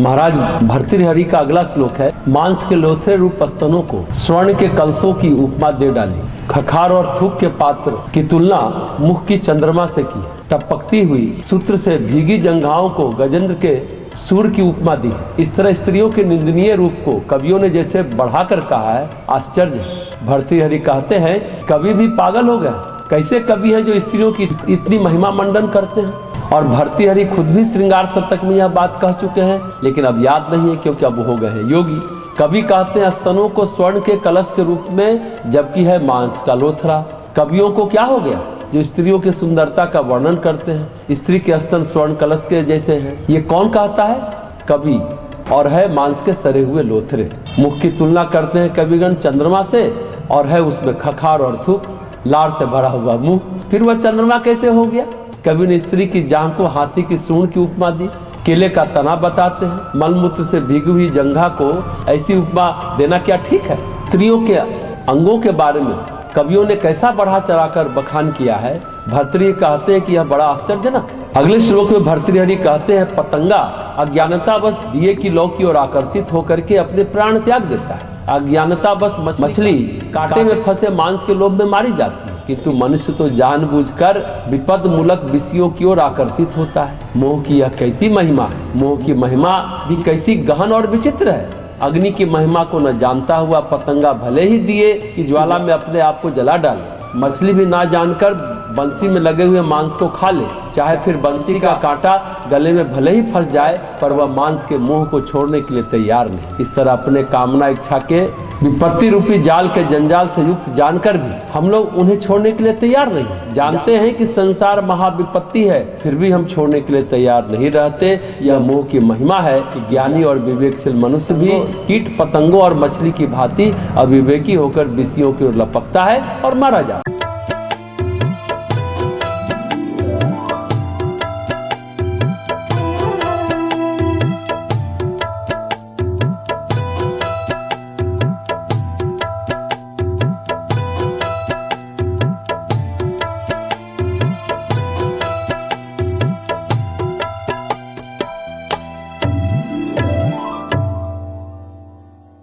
महाराज भर्तृहरि का अगला श्लोक है, मांस के लोथे रूप स्तनों को स्वर्ण के कलशों की उपमा दे डाली, खखार और थूक के पात्र की तुलना मुख की चंद्रमा से की, टपकती हुई सूत्र से भीगी जंघाओं को गजेंद्र के सूर्य की उपमा दी। इस तरह स्त्रियों के निंदनीय रूप को कवियों ने जैसे बढ़ाकर कहा है, आश्चर्य है। भर्तृहरि कहते हैं कवि भी पागल हो गए, कैसे कवि हैं जो स्त्रियों की इतनी महिमा मंडन करते हैं। और भर्तृहरि खुद भी श्रृंगार शतक में यह बात कह चुके हैं, लेकिन अब याद नहीं है क्योंकि अब हो गए हैं योगी। कवि कहते हैं स्तनों को स्वर्ण के कलश के रूप में, जबकि है मांस का लोथरा। कवियों को क्या हो गया जो स्त्रियों की सुंदरता का वर्णन करते हैं, स्त्री के स्तन स्वर्ण कलश के जैसे हैं। ये कौन कहता है? कवि। और है मांस के सरे हुए लोथरे। मुख की तुलना करते हैं कविगण चंद्रमा से, और है उसमें खखार और थूक, लार से भरा हुआ मुंह। फिर वह चंद्रमा कैसे हो गया? कवि ने स्त्री की जांघ को हाथी की सूंड की उपमा दी। केले का तना बताते हैं, मलमूत्र से भीगी हुई जंघा को ऐसी उपमा देना क्या ठीक है? स्त्रियों के अंगों के बारे में कवियों ने कैसा बढ़ा चढ़ाकर बखान किया है। भर्तृहरि कहते हैं कि यह बड़ा आश्चर्यजनक है। अगले श्लोक में भर्तृहरि कहते हैं, पतंगा अज्ञानतावश दिए की लौ की ओर आकर्षित होकर के अपने प्राण त्याग देता है। अज्ञानतावश मछली कांटे में फंसे मांस के लोभ में मारी जाती है, किंतु मनुष्य तो जानबूझकर विपद मूलक विषयों की ओर आकर्षित होता है। मोह की यह कैसी महिमा है। मोह की महिमा भी कैसी गहन और विचित्र है। अग्नि की महिमा को न जानता हुआ पतंगा भले ही दिए कि ज्वाला में अपने आप को जला डाले, मछली भी ना जानकर बंसी में लगे हुए मांस को खा ले, चाहे फिर बंसी का कांटा गले में भले ही फंस जाए, पर वह मांस के मोह को छोड़ने के लिए तैयार नहीं। इस तरह अपने कामना इच्छा के विपत्ति रूपी जाल के जंजाल से युक्त जानकर भी हम लोग उन्हें छोड़ने के लिए तैयार नहीं। जानते हैं कि संसार महाविपत्ति है, फिर भी हम छोड़ने के लिए तैयार नहीं रहते। यह मोह की महिमा है कि ज्ञानी और विवेकशील मनुष्य भी कीट पतंगों और मछली की भांति अविवेकी होकर विषयों की ओर लपकता है और मारा जाता है।